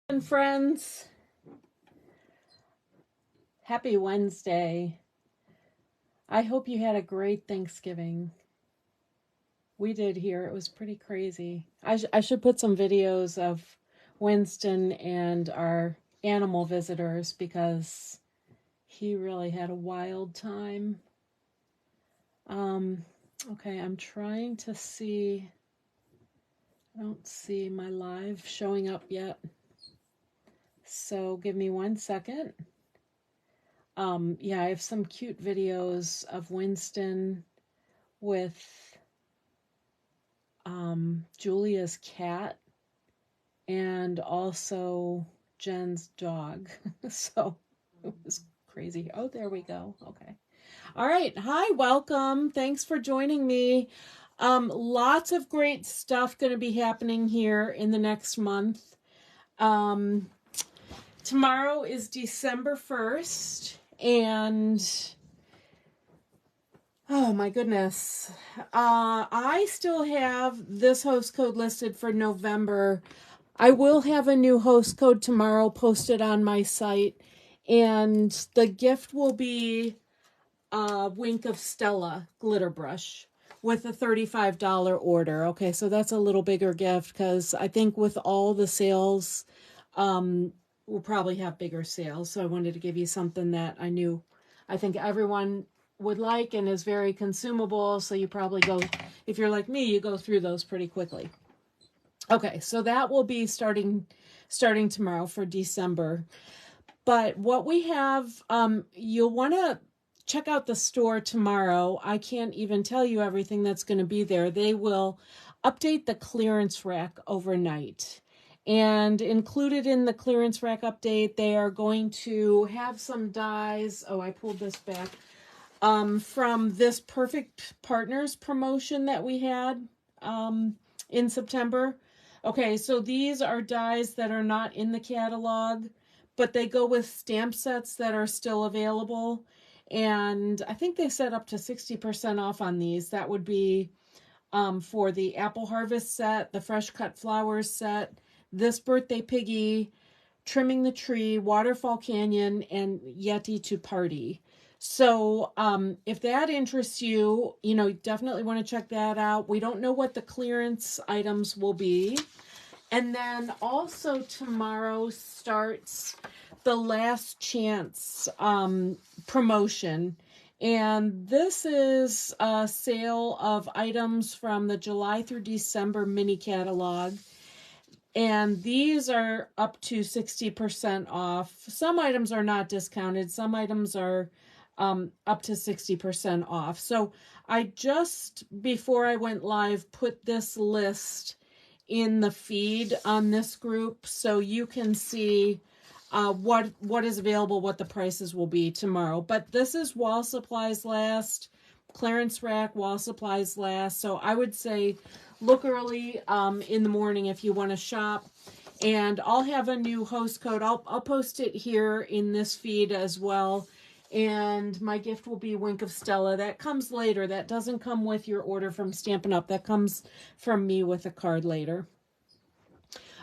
And friends, happy Wednesday. I hope you had a great Thanksgiving. We did here. It was pretty crazy. I should put some videos of Winston and our animal visitors because he really had a wild time. Okay, I'm trying to see. I don't see my live showing up yet. So give me 1 second. Yeah, I have some cute videos of Winston with Julia's cat and also Jen's dog. So it was crazy. Oh, there we go. Okay. All right. Hi, welcome. Thanks for joining me. Lots of great stuff going to be happening here in the next month. Tomorrow is December 1st, and oh my goodness. I still have this host code listed for November. I will have a new host code tomorrow posted on my site, and the gift will be a Wink of Stella glitter brush with a $35 order. Okay, so that's a little bigger gift because I think with all the sales, we'll probably have bigger sales. So I wanted to give you something that I think everyone would like and is very consumable. So you probably go, if you're like me, you go through those pretty quickly. Okay, so that will be starting tomorrow for December. But what we have, you'll want to check out the store tomorrow. I can't even tell you everything that's going to be there. They will update the clearance rack overnight. And included in the clearance rack update, they are going to have some dies. Oh, I pulled this back. From this Perfect Partners promotion that we had in September. Okay, so these are dies that are not in the catalog, but they go with stamp sets that are still available. And I think they set up to 60% off on these. That would be for the Apple Harvest set, the Fresh Cut Flowers set, this Birthday Piggy, Trimming the Tree, Waterfall Canyon, and Yeti to Party. So if that interests you, definitely want to check that out. We don't know what the clearance items will be. And then also tomorrow starts the Last Chance promotion. And this is a sale of items from the July through December mini catalog. And these are up to 60% off. Some items are not discounted. Some items are up to 60% off. So I just, before I went live, put this list in the feed on this group so you can see what is available, what the prices will be tomorrow. But this is while supplies last, clearance rack while supplies last. So I would say look early in the morning if you want to shop. And I'll have a new host code. I'll post it here in this feed as well. And my gift will be Wink of Stella. That comes later. That doesn't come with your order from Stampin' Up. That comes from me with a card later.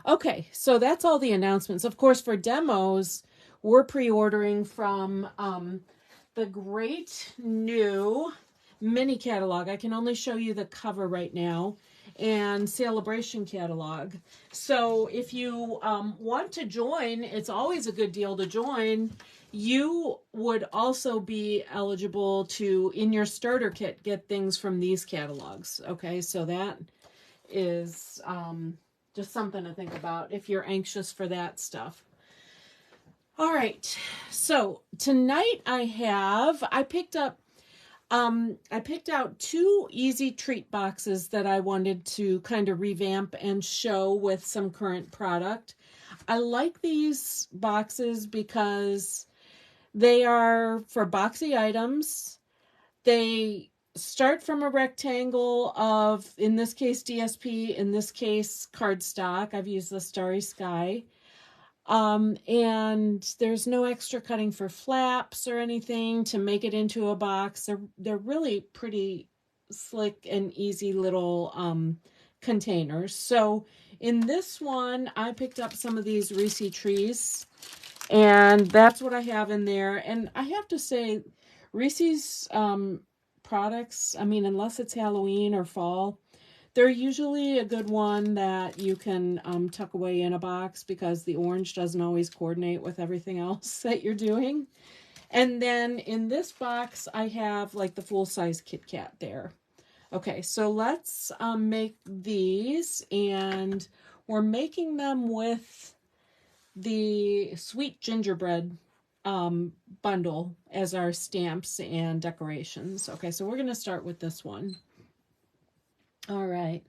Okay, so that's all the announcements. Of course, for demos, we're pre-ordering from the great new mini catalog. I can only show you the cover right now. And celebration catalog. So if you want to join, it's always a good deal to join. You would also be eligible to, in your starter kit, get things from these catalogs. Okay, so that is just something to think about if you're anxious for that stuff. All right, so tonight I picked out 2 easy treat boxes that I wanted to kind of revamp and show with some current product. I like these boxes because they are for boxy items. They start from a rectangle of, in this case, DSP, in this case, cardstock. I've used the Starry Sky. And there's no extra cutting for flaps or anything to make it into a box. They're really pretty slick and easy little containers. So In this one, I picked up some of these Reese trees, and that's what I have in there. And I have to say, Reese's products, I mean, unless it's Halloween or fall, they're usually a good one that you can tuck away in a box because the orange doesn't always coordinate with everything else that you're doing. And then in this box, I have like the full-size Kit Kat there. Okay, so let's make these, and we're making them with the Sweet Gingerbread bundle as our stamps and decorations. Okay, so we're going to start with this one. All right.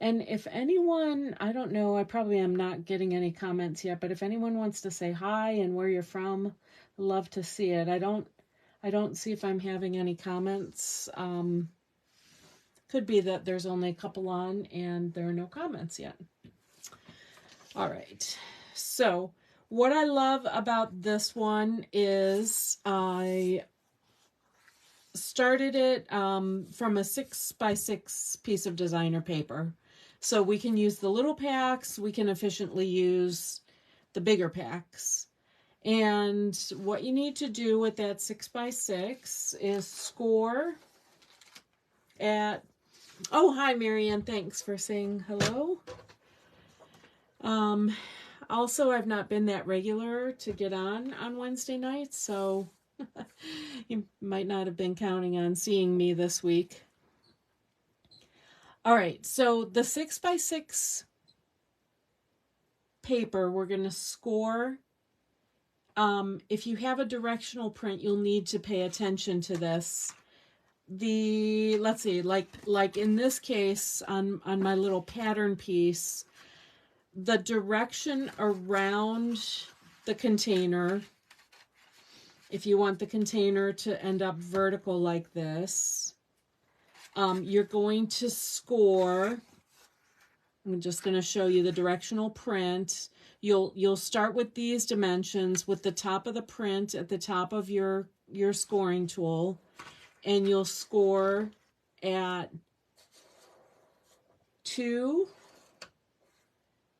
And if anyone, I don't know, I probably am not getting any comments yet, but if anyone wants to say hi and where you're from, I'd love to see it. I don't see if I'm having any comments. Could be that there's only a couple on and there are no comments yet. All right. So what I love about this one is I started it from a 6x6 piece of designer paper. So we can use the little packs, we can efficiently use the bigger packs. And what you need to do with that 6x6 is score at, oh, hi Marianne, thanks for saying hello. Also, I've not been that regular to get on Wednesday nights, so you might not have been counting on seeing me this week. All right, so the 6x6 paper, we're going to score. If you have a directional print, you'll need to pay attention to this. Let's see, like in this case, on my little pattern piece, the direction around the container, if you want the container to end up vertical like this, you're going to score. I'm just going to show you the directional print. You'll start with these dimensions with the top of the print at the top of your scoring tool, and you'll score at 2,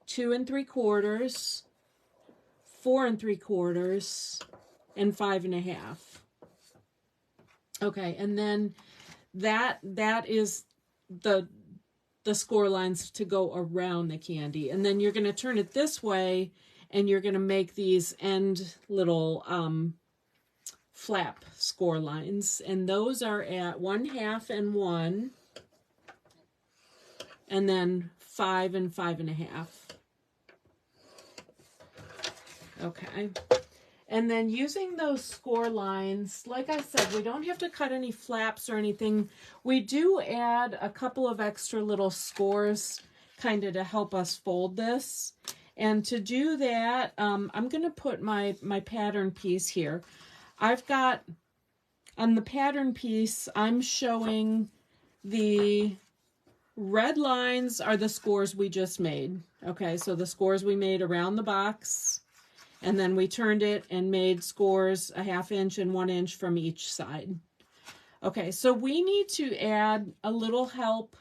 2 3/4, 4 3/4, and 5 1/2. Okay, and then that is the score lines to go around the candy. And then you're going to turn it this way, and you're going to make these end little flap score lines. And those are at 1/2 and 1, and then 5 and 5 1/2. Okay. And then using those score lines, like I said, we don't have to cut any flaps or anything. We do add a couple of extra little scores kind of to help us fold this. And to do that, I'm going to put my pattern piece here. I've got, on the pattern piece, I'm showing the red lines are the scores we just made. Okay, so the scores we made around the box. And then we turned it and made scores 1/2 inch and 1 inch from each side. Okay, so we need to add a little help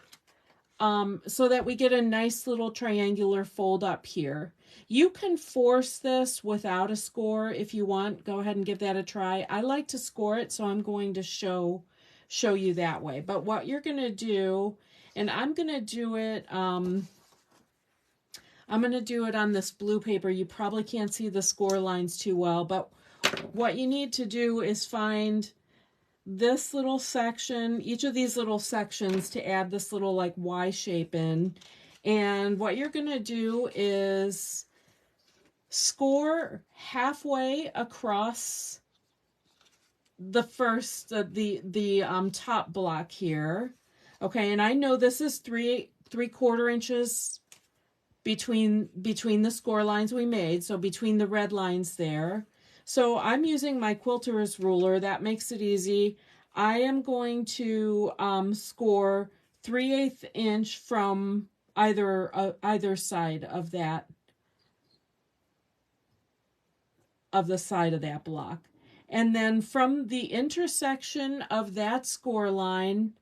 so that we get a nice little triangular fold up here. You can force this without a score if you want. Go ahead and give that a try. I like to score it, so I'm going to show you that way. But what you're going to do, and I'm going to do it... I'm going to do it on this blue paper. You probably can't see the score lines too well, but what you need to do is find this little section, each of these little sections, to add this little like Y shape in. And what you're going to do is score halfway across the first, the top block here. Okay, and I know this is 3/4 inches between the score lines we made, so between the red lines there. So I'm using my quilter's ruler. That makes it easy. I am going to score 3/8 inch from either side of that, of the side of that block. And then from the intersection of that score line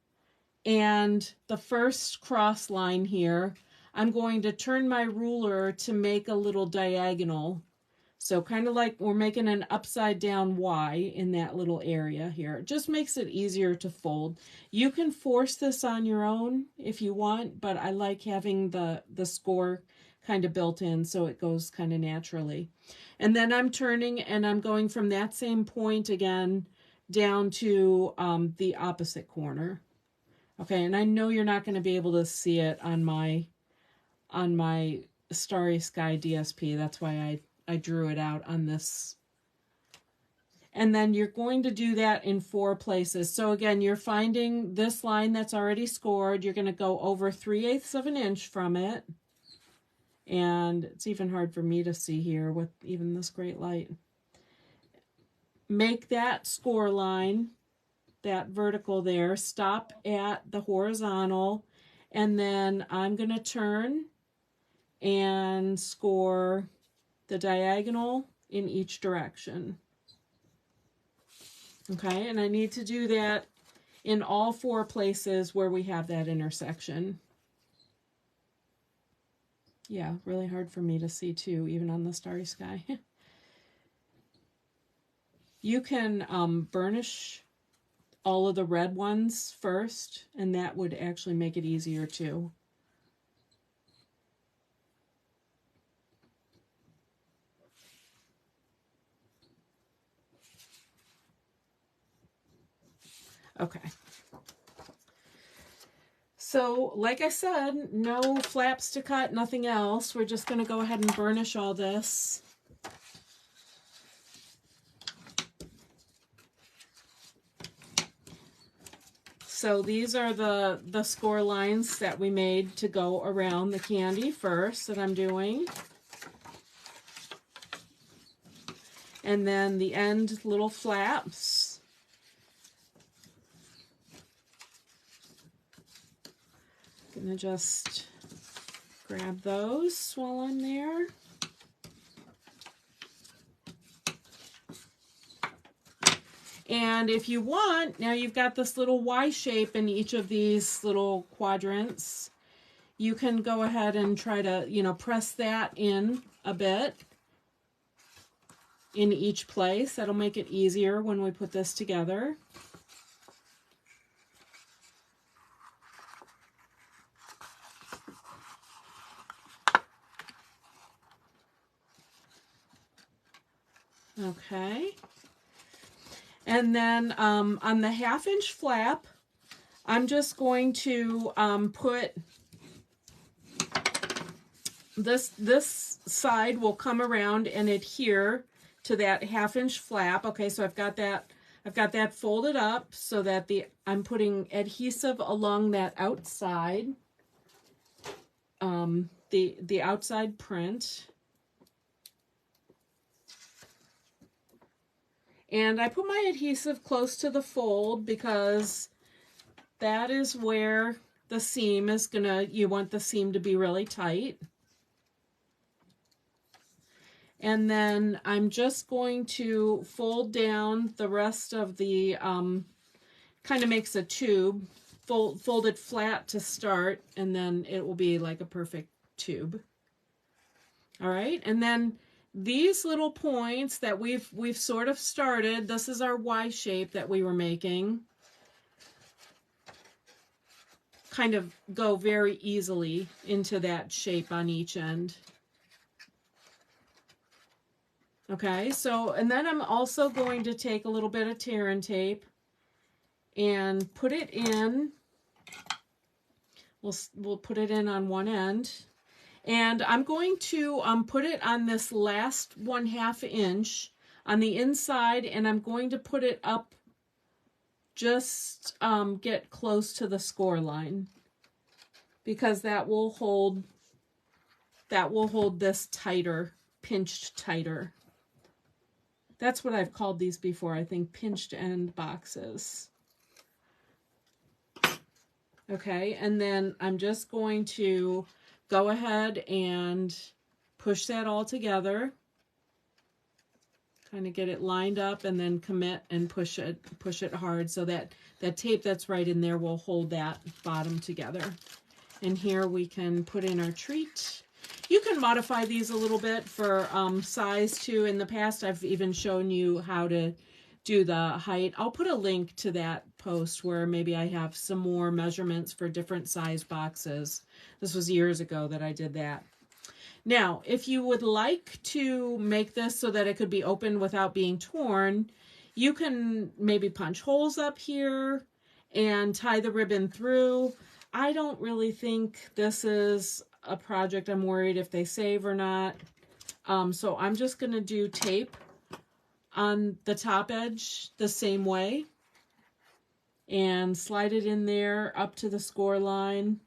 and the first cross line here, I'm going to turn my ruler to make a little diagonal. So kind of like we're making an upside down Y in that little area here. It just makes it easier to fold. You can force this on your own if you want, but I like having the score kind of built in so it goes kind of naturally. And then I'm turning and I'm going from that same point again down to the opposite corner. Okay, and I know you're not going to be able to see it on my Starry Sky DSP. That's why I drew it out on this. And then you're going to do that in 4 places. So again, you're finding this line that's already scored. You're going to go over 3/8 of an inch from it. And it's even hard for me to see here with even this great light. Make that score line, that vertical there, stop at the horizontal, and then I'm going to turn and score the diagonal in each direction. Okay, and I need to do that in all 4 places where we have that intersection. Yeah, really hard for me to see too, even on the Starry Sky. You can burnish all of the red ones first, and that would actually make it easier too. Okay. So, like I said, no flaps to cut, nothing else. We're just going to go ahead and burnish all this. So these are the score lines that we made to go around the candy first that I'm doing. And then the end little flaps. Gonna just grab those while I'm there. And if you want, now you've got this little Y shape in each of these little quadrants. You can go ahead and try to, press that in a bit in each place. That'll make it easier when we put this together. Okay. And then on the 1/2 inch flap, I'm just going to put this side will come around and adhere to that 1/2 inch flap. Okay, so I've got that folded up so that I'm putting adhesive along that outside, the outside print. And I put my adhesive close to the fold because that is where the seam is you want the seam to be really tight. And then I'm just going to fold down the rest of the, kind of makes a tube, fold it flat to start, and then it will be like a perfect tube. All right, and then these little points that we've sort of started, this is our Y shape that we were making, kind of go very easily into that shape on each end. Okay, so, and then I'm also going to take a little bit of tear and tape and put it in, we'll put it in on one end. And I'm going to put it on this last 1/2 inch on the inside, and I'm going to put it up, just get close to the score line, because that will hold this tighter, pinched tighter. That's what I've called these before, I think, pinched end boxes. Okay, and then I'm just going to go ahead and push that all together, kind of get it lined up, and then commit and push it hard so that that tape that's right in there will hold that bottom together. And here we can put in our treat. You can modify these a little bit for size too. In the past, I've even shown you how to do the height. I'll put a link to that post where maybe I have some more measurements for different size boxes. This was years ago that I did that. Now, if you would like to make this so that it could be opened without being torn, you can maybe punch holes up here and tie the ribbon through. I don't really think this is a project I'm worried if they save or not. So I'm just going to do tape on the top edge the same way and slide it in there up to the score line.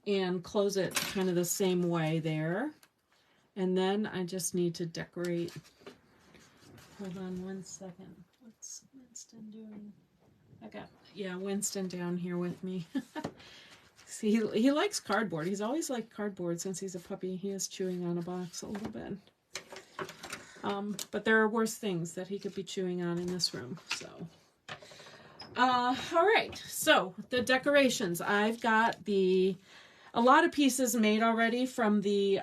And close it kind of the same way there. And then I just need to decorate. Hold on one second. What's Winston doing? I got, yeah, Winston down here with me. See, he likes cardboard. He's always liked cardboard since he's a puppy. He is chewing on a box a little bit. But there are worse things that he could be chewing on in this room. So, all right. So the decorations. I've got a lot of pieces made already from the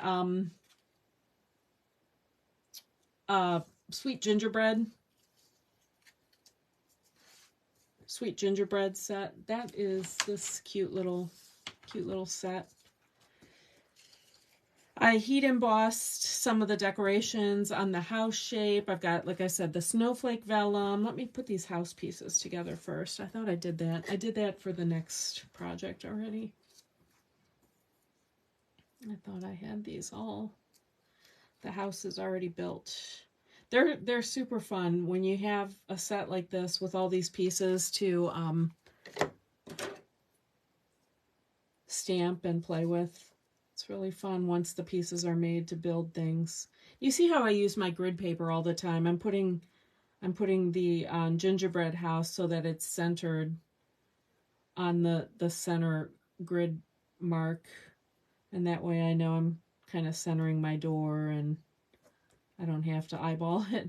Sweet Gingerbread set. That is this cute little set. I heat embossed some of the decorations on the house shape. I've got, like I said, the snowflake vellum. Let me put these house pieces together first. I thought I did that. I did that for the next project already. I thought I had these all. The house is already built. They're super fun when you have a set like this with all these pieces to stamp and play with. It's really fun once the pieces are made to build things. You see how I use my grid paper all the time. I'm putting the gingerbread house so that it's centered on the center grid mark. And that way I know I'm kind of centering my door and I don't have to eyeball it.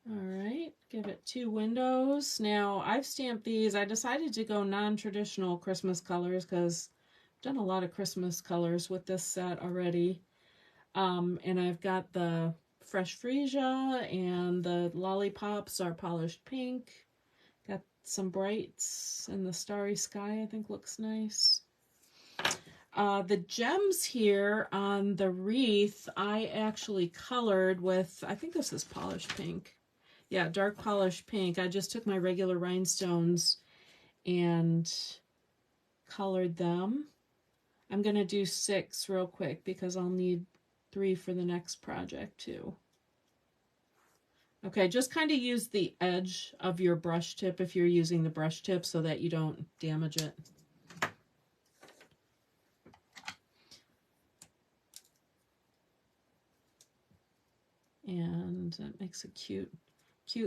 All right, give it 2 windows. Now I've stamped these. I decided to go non-traditional Christmas colors because I've done a lot of Christmas colors with this set already. And I've got the fresh freesia and the lollipops are polished pink. Got some brights and the starry sky I think looks nice. The gems here on the wreath I actually colored with, I think this is polished pink. Yeah, dark polished pink. I just took my regular rhinestones and colored them. I'm going to do 6 real quick because I'll need 3 for the next project too. Okay, just kind of use the edge of your brush tip if you're using the brush tip so that you don't damage it. And that makes a cute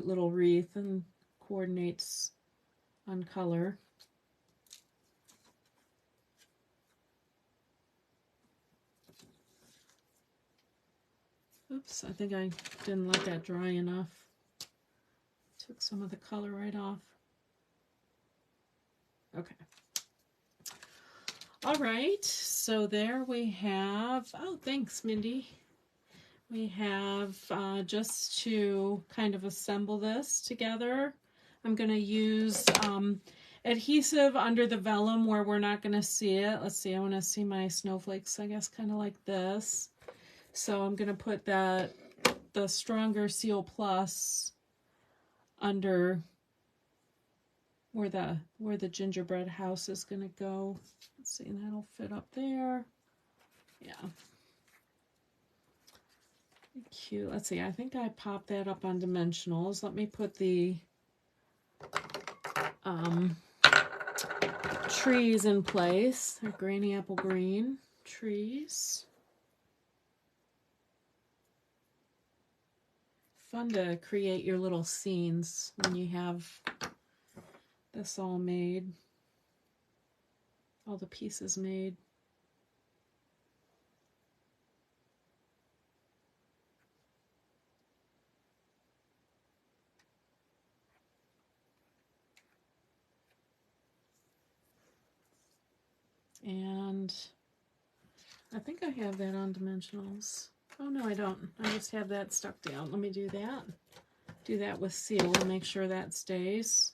little wreath and coordinates on color. Oops, I think I didn't let that dry enough. Took some of the color right off. Okay. All right, so there we have, oh, thanks, Mindy. We have, just to kind of assemble this together, I'm going to use adhesive under the vellum where we're not going to see it. Let's see, I want to see my snowflakes, I guess, kind of like this. So I'm going to put the stronger Seal Plus under where the gingerbread house is going to go. Let's see, that'll fit up there. Yeah. Cute. Let's see, I think I popped that up on dimensionals. Let me put the trees in place. They're granny apple green trees. Fun to create your little scenes when you have this all made. All the pieces made. And I think I have that on dimensionals. Oh no, I don't. I just have that stuck down. Let me do that. Do that with seal and make sure that stays.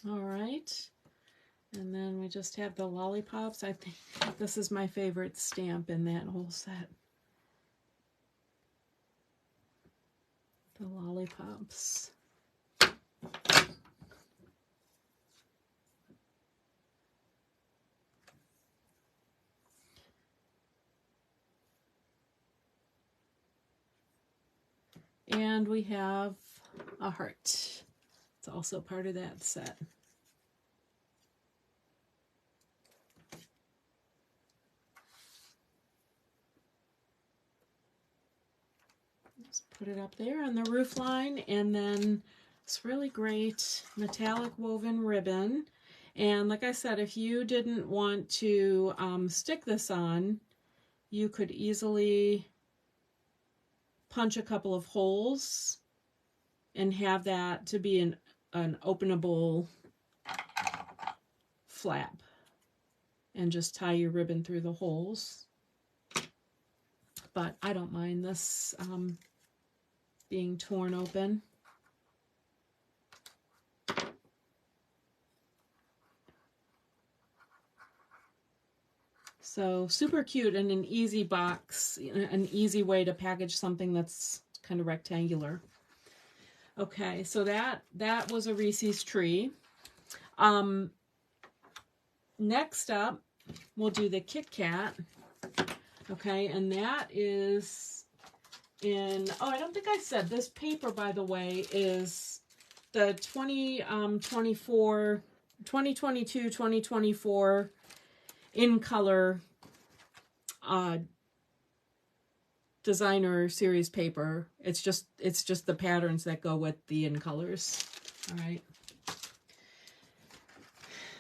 All right. And then we just have the lollipops. I think this is my favorite stamp in that whole set. The lollipops. And we have a heart. It's also part of that set. Just put it up there on the roof line, and then it's really great metallic woven ribbon. And like I said, if you didn't want to stick this on, you could easily punch a couple of holes and have that to be an openable flap, and just tie your ribbon through the holes. But I don't mind this being torn open. So super cute and an easy box, an easy way to package something that's kind of rectangular. Okay, so that was a Reese's tree. Next up, we'll do the Kit Kat. Okay, and that is in, oh, I don't think I said this paper, by the way, is the 2022-2024 in color designer series paper. It's just the patterns that go with the in colors. All right.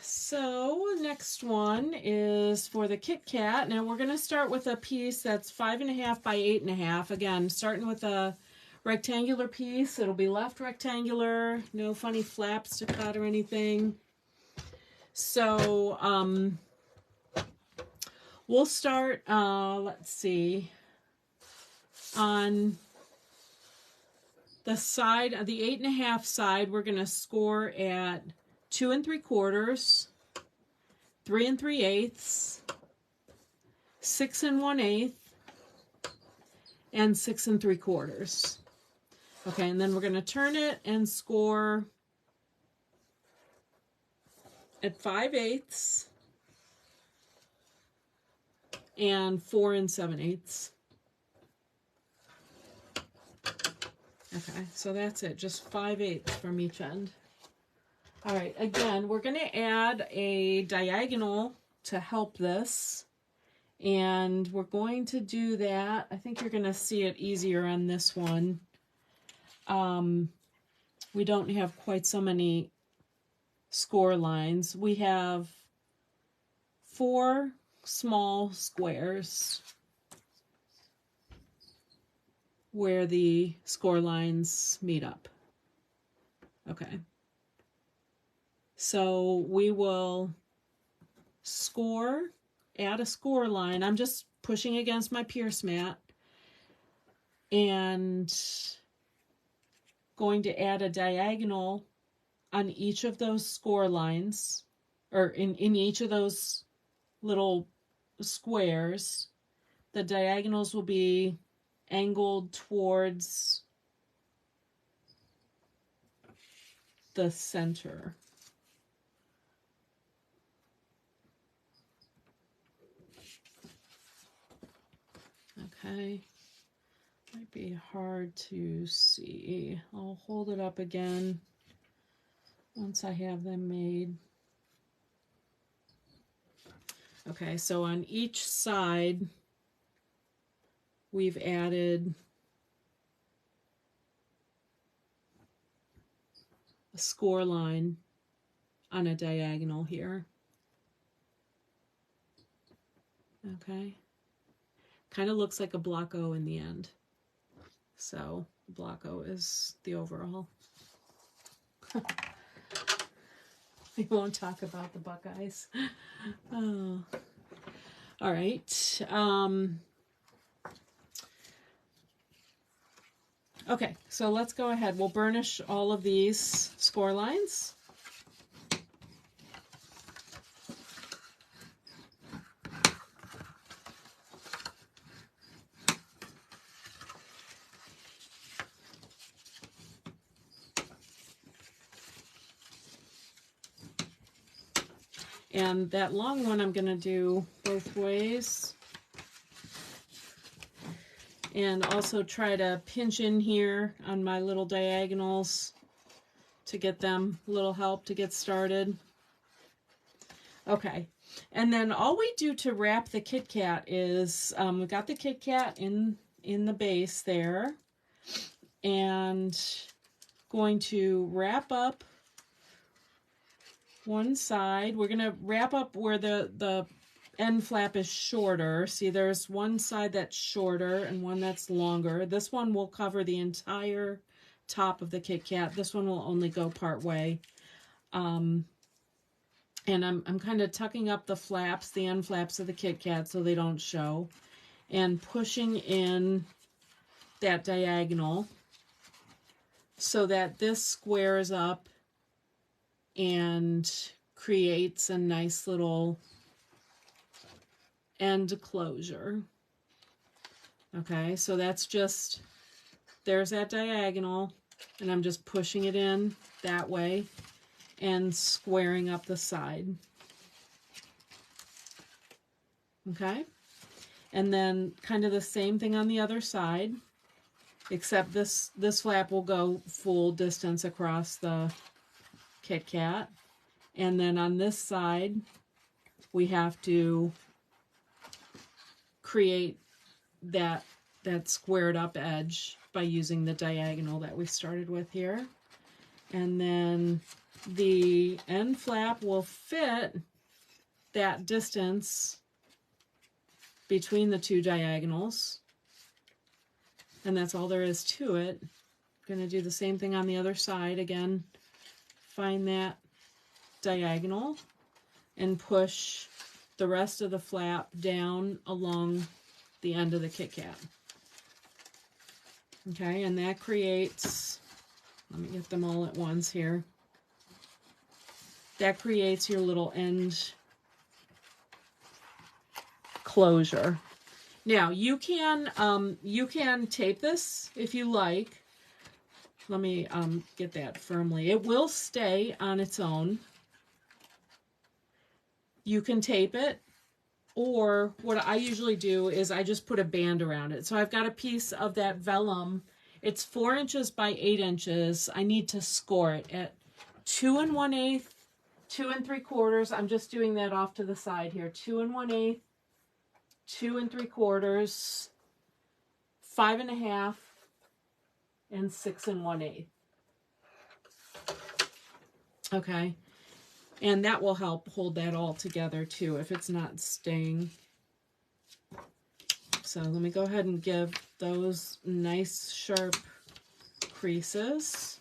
So next one is for the Kit Kat. Now we're going to start with a piece that's 5.5 by 8.5. Again, starting with a rectangular piece. It'll be left rectangular. No funny flaps to cut or anything. So we'll start, let's see, on the side, the 8.5 side, we're going to score at 2 3/4, 3 3/8, 6 1/8, and 6 3/4. Okay, and then we're going to turn it and score at 5/8 and 4 7/8. Okay, so that's it, just 5/8 from each end. All right, again, we're going to add a diagonal to help this, and we're going to do that. I think you're going to see it easier on this one. We don't have quite so many score lines. We have 4 small squares where the score lines meet up. Okay. So we will score, add a score line. I'm just pushing against my Pierce mat and going to add a diagonal on each of those score lines, or in each of those little squares. The diagonals will be angled towards the center. Okay, might be hard to see. I'll hold it up again once I have them made. Okay, so on each side, we've added score line on a diagonal here. Okay. Kind of looks like a block O in the end. So block O is the overall. We won't talk about the Buckeyes. Oh. All right. Okay, so let's go ahead. We'll burnish all of these score lines. And that long one I'm going to do both ways. And also try to pinch in here on my little diagonals to get them a little help to get started. Okay, and then all we do to wrap the Kit Kat is, we've got the Kit Kat in the base there. And going to wrap up one side. We're going to wrap up where the end flap is shorter. See, there's one side that's shorter and one that's longer. This one will cover the entire top of the Kit Kat. This one will only go part way. And I'm kind of tucking up the flaps, the end flaps of the Kit Kat so they don't show. And pushing in that diagonal so that this squares up and creates a nice little end closure. Okay, so that's just, there's that diagonal, and I'm just pushing it in that way and squaring up the side. Okay, and then kind of the same thing on the other side, except this flap will go full distance across the Kit Kat. And then on this side, we have to create that squared up edge by using the diagonal that we started with here. And then the end flap will fit that distance between the two diagonals. And that's all there is to it. I'm going to do the same thing on the other side. Again, find that diagonal and push the rest of the flap down along the end of the Kit Kat. Okay, and that creates, let me get them all at once here. That creates your little end closure. Now you can tape this if you like. Let me get that firmly. It will stay on its own. You can tape it, or what I usually do is I just put a band around it. So I've got a piece of that vellum. It's 4 inches by 8 inches. I need to score it at 2 1/8, 2 3/4. I'm just doing that off to the side here. 2 1/8, 2 3/4, 5 1/2, and 6 1/8. Okay. And that will help hold that all together too if it's not staying. So let me go ahead and give those nice sharp creases.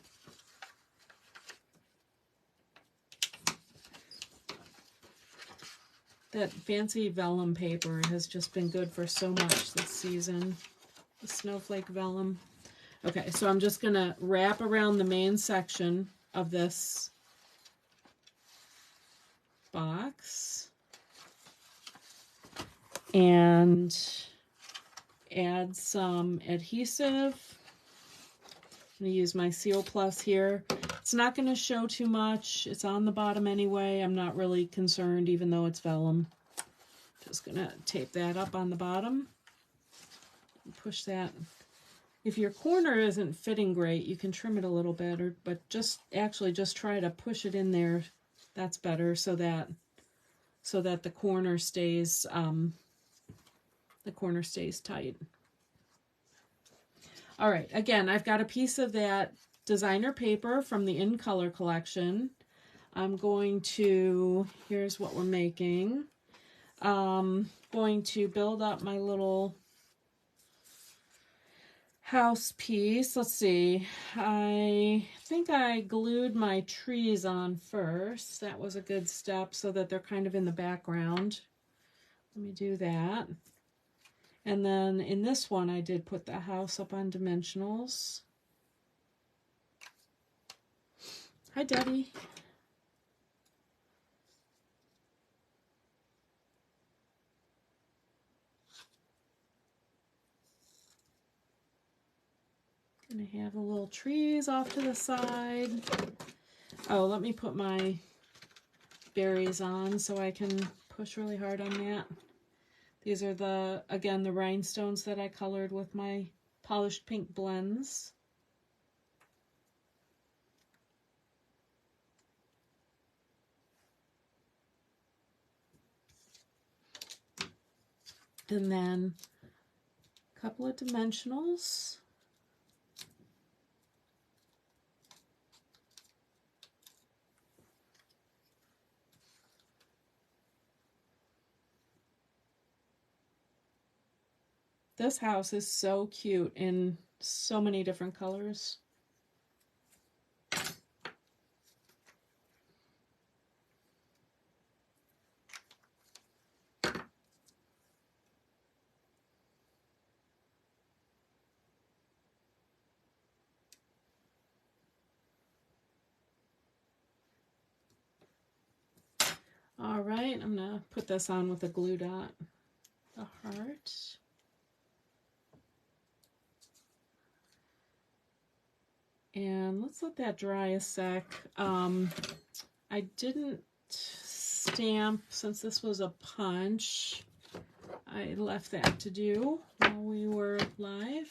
That fancy vellum paper has just been good for so much this season. The snowflake vellum. Okay, so I'm just going to wrap around the main section of this box and add some adhesive. I'm going to use my Seal Plus here. It's not going to show too much. It's on the bottom anyway. I'm not really concerned even though it's vellum. Just going to tape that up on the bottom. Push that. If your corner isn't fitting great, you can trim it a little better, but just try to push it in there. That's better so that the corner stays tight. All right, again, I've got a piece of that designer paper from the In Color collection. I'm going to, here's what we're making. Going to build up my little house piece. Let's see. I think I glued my trees on first. That was a good step so that they're kind of in the background. Let me do that. And then in this one, I did put the house up on dimensionals. Hi, Debbie. Gonna have the little trees off to the side. Oh, let me put my berries on so I can push really hard on that. These are the, again, the rhinestones that I colored with my polished pink blends. And then a couple of dimensionals. This house is so cute in so many different colors. All right, I'm gonna put this on with a glue dot, the heart. And let's let that dry a sec. I didn't stamp, since this was a punch, I left that to do while we were live.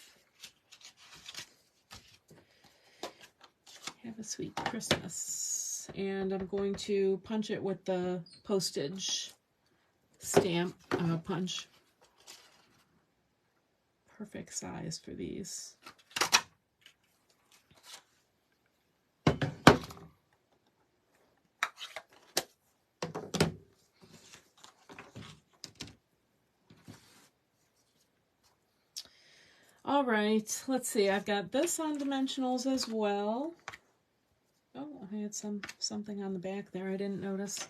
Have a sweet Christmas. And I'm going to punch it with the postage stamp punch. Perfect size for these. All right, let's see. I've got this on dimensionals as well. Oh, I had something on the back there I didn't notice.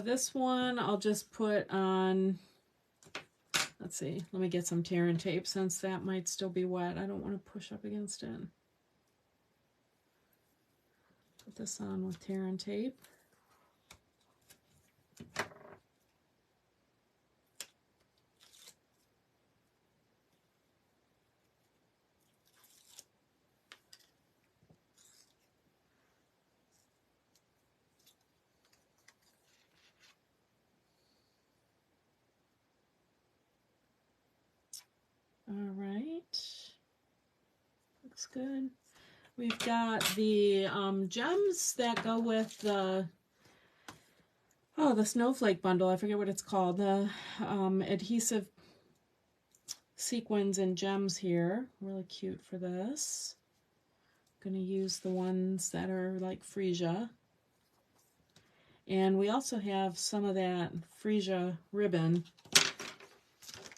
This one I'll just put on, let's see, let me get some tear and tape since that might still be wet. I don't want to push up against it. Put this on with tear and tape. All right, looks good. We've got the gems that go with the, oh, the snowflake bundle. I forget what it's called. The adhesive sequins and gems here. Really cute for this. I'm going to use the ones that are like freesia. And we also have some of that freesia ribbon.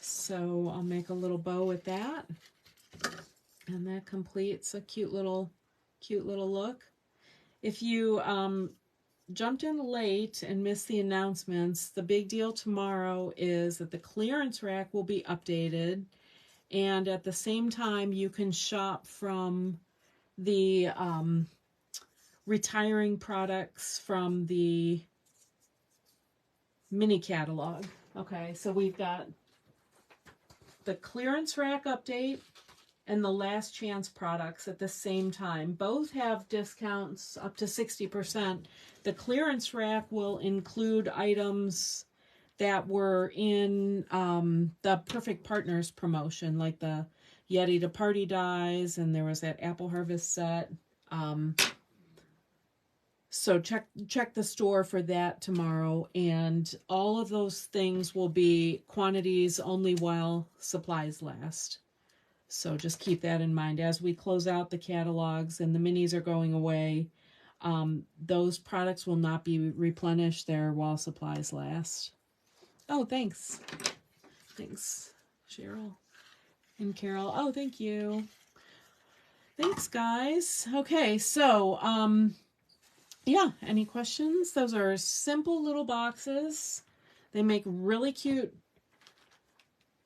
So I'll make a little bow with that. And that completes a cute little look. If you jumped in late and missed the announcements, the big deal tomorrow is that the clearance rack will be updated, and at the same time you can shop from the retiring products from the mini catalog. Okay, so we've got the clearance rack update and the last chance products at the same time. Both have discounts up to 60%. The clearance rack will include items that were in the Perfect Partners promotion, like the Yeti to Party dies, and there was that Apple Harvest set. So check the store for that tomorrow, and all of those things will be quantities only while supplies last. So just keep that in mind as we close out the catalogs and the minis are going away. Those products will not be replenished there while supplies last. Oh, thanks. Thanks, Cheryl and Carol. Oh, thank you. Thanks, guys. Okay, so, yeah, any questions? Those are simple little boxes. They make really cute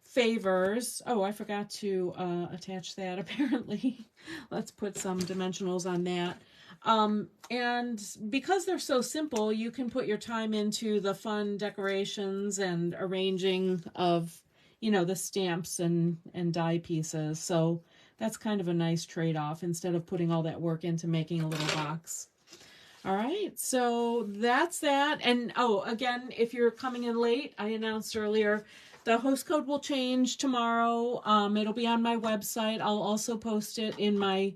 favors. Oh, I forgot to attach that, apparently. Let's put some dimensionals on that. And because they're so simple, you can put your time into the fun decorations and arranging of, you know, the stamps and die pieces. So that's kind of a nice trade-off instead of putting all that work into making a little box. All right, so that's that. And oh, again, if you're coming in late, I announced earlier, the host code will change tomorrow. It'll be on my website. I'll also post it in my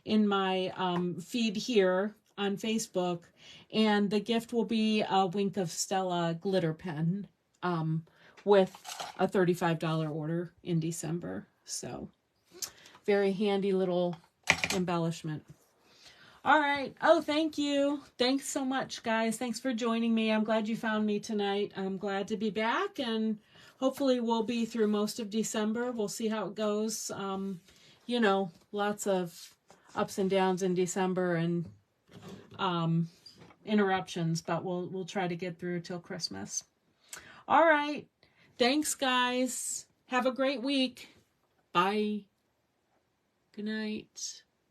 feed here on Facebook. And the gift will be a Wink of Stella glitter pen with a $35 order in December. So very handy little embellishment. All right. Oh, thank you. Thanks so much, guys. Thanks for joining me. I'm glad you found me tonight. I'm glad to be back, and hopefully we'll be through most of December. We'll see how it goes. You know, lots of ups and downs in December and interruptions, but we'll try to get through till Christmas. All right. Thanks, guys. Have a great week. Bye. Good night.